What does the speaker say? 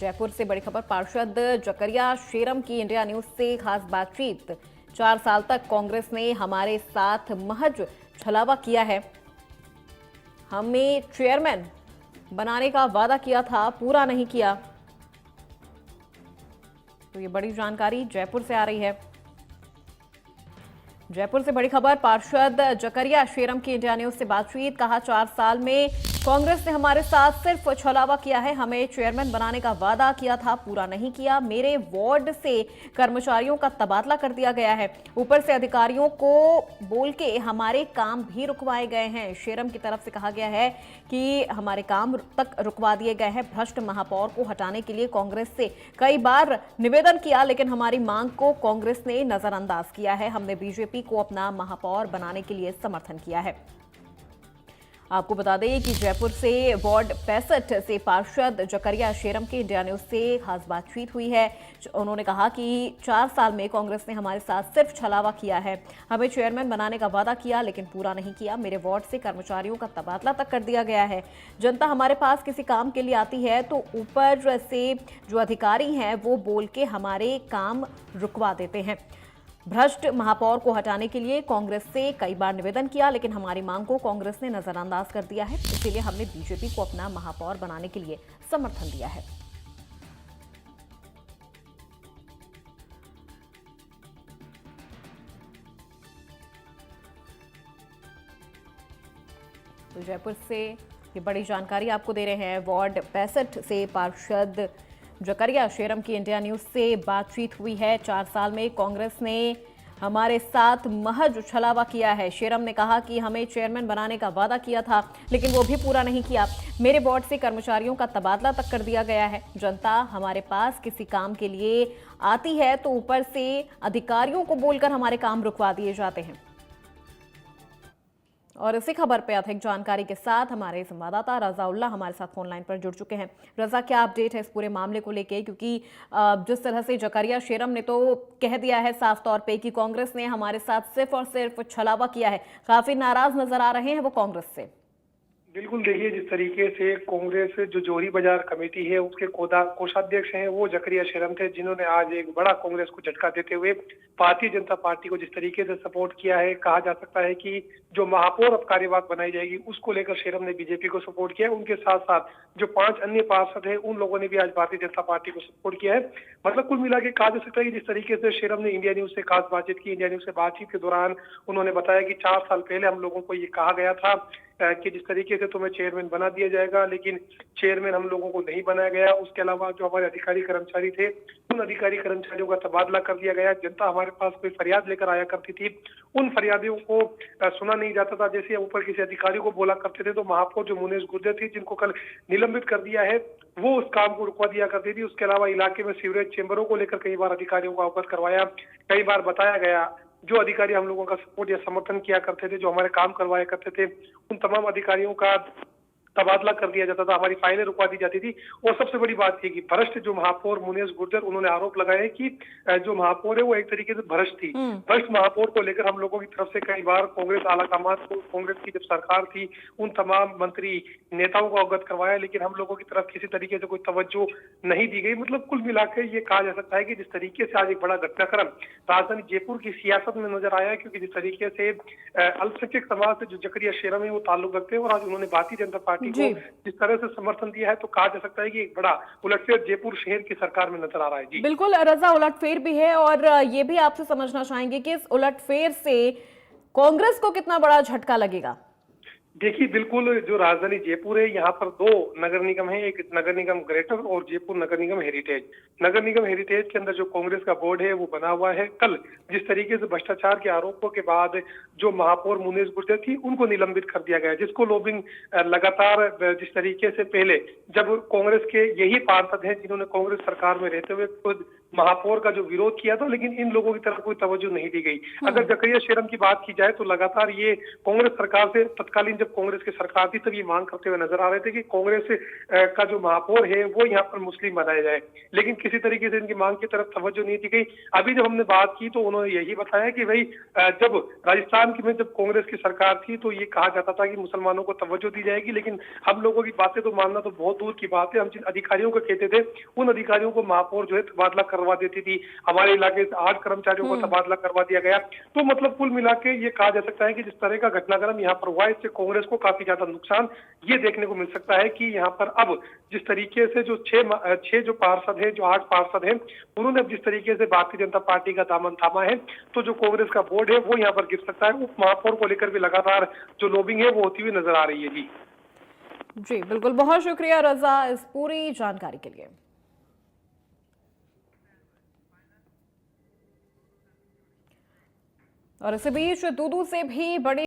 जयपुर से बड़ी खबर। पार्षद जकरिया शेरम की इंडिया न्यूज से खास बातचीत। 4 साल तक कांग्रेस ने हमारे साथ महज छलावा किया है। हमें चेयरमैन बनाने का वादा किया था, पूरा नहीं किया। तो ये बड़ी जानकारी जयपुर से आ रही है। जयपुर से बड़ी खबर। पार्षद जकरिया शेरम की इंडिया न्यूज से बातचीत। कहा 4 साल में कांग्रेस ने हमारे साथ सिर्फ छलावा किया है। हमें चेयरमैन बनाने का वादा किया था, पूरा नहीं किया। मेरे वार्ड से कर्मचारियों का तबादला कर दिया गया है। ऊपर से अधिकारियों को बोल के हमारे काम भी रुकवाए गए हैं। शेरम की तरफ से कहा गया है कि हमारे काम तक रुकवा दिए गए हैं। भ्रष्ट महापौर को हटाने के लिए कांग्रेस से कई बार निवेदन किया, लेकिन हमारी मांग को कांग्रेस ने नजरअंदाज किया है। हमने बीजेपी को अपना महापौर बनाने के लिए समर्थन किया है। आपको बता दें कि जयपुर से वार्ड 65 से पार्षद जकरिया शेरम की इंडिया न्यूज से खास बातचीत हुई है। उन्होंने कहा कि 4 साल में कांग्रेस ने हमारे साथ सिर्फ छलावा किया है। हमें चेयरमैन बनाने का वादा किया, लेकिन पूरा नहीं किया। मेरे वार्ड से कर्मचारियों का तबादला तक कर दिया गया है। जनता हमारे पास किसी काम के लिए आती है तो ऊपर से जो अधिकारी हैं वो बोल के हमारे काम रुकवा देते हैं। भ्रष्ट महापौर को हटाने के लिए कांग्रेस से कई बार निवेदन किया, लेकिन हमारी मांग को कांग्रेस ने नजरअंदाज कर दिया है। इसीलिए हमने बीजेपी को अपना महापौर बनाने के लिए समर्थन दिया है। तो जयपुर से ये बड़ी जानकारी आपको दे रहे हैं। वार्ड 65 से पार्षद जकरिया शेरम की इंडिया न्यूज से बातचीत हुई है। 4 साल में कांग्रेस ने हमारे साथ महज छलावा किया है। शेरम ने कहा कि हमें चेयरमैन बनाने का वादा किया था, लेकिन वो भी पूरा नहीं किया। मेरे वार्ड से कर्मचारियों का तबादला तक कर दिया गया है। जनता हमारे पास किसी काम के लिए आती है तो ऊपर से अधिकारियों को बोलकर हमारे काम रुकवा दिए जाते हैं। और इसी खबर पे अधिक जानकारी के साथ हमारे संवाददाता रजा उल्ला हमारे साथ फोन लाइन पर जुड़ चुके हैं। रजा, क्या अपडेट है इस पूरे मामले को लेके? क्योंकि जिस तरह से जकरिया शेरम ने तो कह दिया है साफ तौर पे कि कांग्रेस ने हमारे साथ सिर्फ और सिर्फ छलावा किया है। काफी नाराज नजर आ रहे हैं वो कांग्रेस से। बिल्कुल, देखिए जिस तरीके से कांग्रेस जो जोरी बाजार कमेटी है उसके कोषाध्यक्ष हैं वो जकरिया शेरम थे, जिन्होंने आज एक बड़ा कांग्रेस को झटका देते हुए भारतीय जनता पार्टी को जिस तरीके से सपोर्ट किया है। कहा जा सकता है कि जो महापौर अब कार्यवाहक बनाई जाएगी उसको लेकर शेरम ने बीजेपी को सपोर्ट किया है। उनके साथ साथ जो 5 अन्य पार्षद हैं उन लोगों ने भी आज भारतीय जनता पार्टी को सपोर्ट किया है। मतलब कुल मिला के कहा जा सकता है कि जिस तरीके से शेरम ने इंडिया न्यूज से खास बातचीत की, इंडिया न्यूज से बातचीत के दौरान उन्होंने बताया कि 4 साल पहले हम लोगों को ये कहा गया था कि जिस तरीके से तुम्हें चेयरमैन बना दिया जाएगा, लेकिन चेयरमैन हम लोगों को नहीं बनाया गया। उसके अलावा जो हमारे अधिकारी कर्मचारी थे उन अधिकारी कर्मचारियों का तबादला कर दिया गया। जनता हमारे पास कोई फरियाद लेकर आया करती थी, उन फरियादियों को सुना नहीं जाता था। जैसे ऊपर किसी अधिकारी को बोला करते थे तो महापौर जो मुनेश गुर्जर थी, जिनको कल निलंबित कर दिया है, वो उस काम को रुकवा दिया करती थी। उसके अलावा इलाके में सीवरेज चेंबरों को लेकर कई बार अधिकारियों को अवगत करवाया, कई बार बताया गया। जो अधिकारी हम लोगों का सपोर्ट या समर्थन किया करते थे, जो हमारे काम करवाया करते थे, उन तमाम अधिकारियों का तबादला कर दिया जाता था, हमारी फाइलें रुकवा दी जाती थी। और सबसे बड़ी बात थी कि भ्रष्ट जो महापौर मुनेश गुर्जर, उन्होंने आरोप लगाया है कि जो महापौर है वो एक तरीके से भ्रष्ट थी। भ्रष्ट महापौर को लेकर हम लोगों की तरफ से कई बार कांग्रेस आलाकमान को, कांग्रेस की जब सरकार थी, उन तमाम मंत्री नेताओं को अवगत करवाया, लेकिन हम लोगों की तरफ किसी तरीके से कोई तवज्जो नहीं दी गई। मतलब कुल मिलाकर ये कहा जा सकता है कि जिस तरीके से आज एक बड़ा घटनाक्रम राजधानी जयपुर की सियासत में नजर आया है, क्योंकि जिस तरीके से अल्पसंख्यक समाज से जो जकरिया शेरम है वो ताल्लुक रखते हैं और आज उन्होंने भारतीय जनता पार्टी को जिस तरह से समर्थन दिया है, तो कहा जा सकता है कि एक बड़ा उलटफेर जयपुर शहर की सरकार में नजर आ रहा है। जी बिल्कुल रजा, उलटफेर भी है और ये भी आपसे समझना चाहेंगे कि इस उलटफेर से कांग्रेस को कितना बड़ा झटका लगेगा। देखिए, बिल्कुल जो राजधानी जयपुर है, यहाँ पर 2 नगर निगम है, एक नगर निगम ग्रेटर और जयपुर नगर निगम हेरिटेज। नगर निगम हेरिटेज के अंदर जो कांग्रेस का बोर्ड है वो बना हुआ है। कल जिस तरीके से भ्रष्टाचार के आरोपों के बाद जो महापौर मुनेश गुर्जर थी उनको निलंबित कर दिया गया, जिसको लॉबिंग लगातार जिस तरीके से पहले जब कांग्रेस के यही पार्षद हैं जिन्होंने कांग्रेस सरकार में रहते हुए खुद महापौर का जो विरोध किया था, लेकिन इन लोगों की तरफ कोई तवज्जो नहीं दी गई। अगर जकरिया शेरम की बात की जाए तो लगातार ये कांग्रेस सरकार से, तत्कालीन जब कांग्रेस की सरकार थी तब ये मांग करते हुए नजर आ रहे थे कि कांग्रेस का जो महापौर है वो यहाँ पर मुस्लिम बनाया जाए, लेकिन किसी तरीके से इनकी मांग की तरफ तवज्जो नहीं दी गई। अभी जब हमने बात की तो उन्होंने यही बताया कि भाई जब राजस्थान की में जब कांग्रेस की सरकार थी तो ये कहा जाता था कि मुसलमानों को तवज्जो दी जाएगी, लेकिन हम लोगों की बातें तो मानना तो बहुत दूर की बात है। हम जिन अधिकारियों को कहते थे उन अधिकारियों को महापौर जो है तबादला करवा देती थी। हमारे इलाके से 8 कर्मचारियों को तबादला करवा दिया गया। तो मतलब कुल मिला के ये कहा जा सकता है कि जिस तरह का घटनाक्रम यहाँ पर हुआ है, इससे कांग्रेस को काफी ज्यादा नुकसान ये देखने को मिल सकता है कि यहाँ पर अब जिस तरीके से जो छह जो पार्षद है, जो 8 पार्षद हैं, उन्होंने अब जिस तरीके से भारतीय जनता पार्टी का दामन थामा है, तो जो कांग्रेस का बोर्ड है वो यहाँ पर गिर सकता है। उप महापौर को लेकर भी लगातार जो लॉबिंग है वो होती हुई नजर आ रही है। जी बिल्कुल, बहुत शुक्रिया रजा इस पूरी जानकारी के लिए। और इसी बीच दूदू से भी बड़ी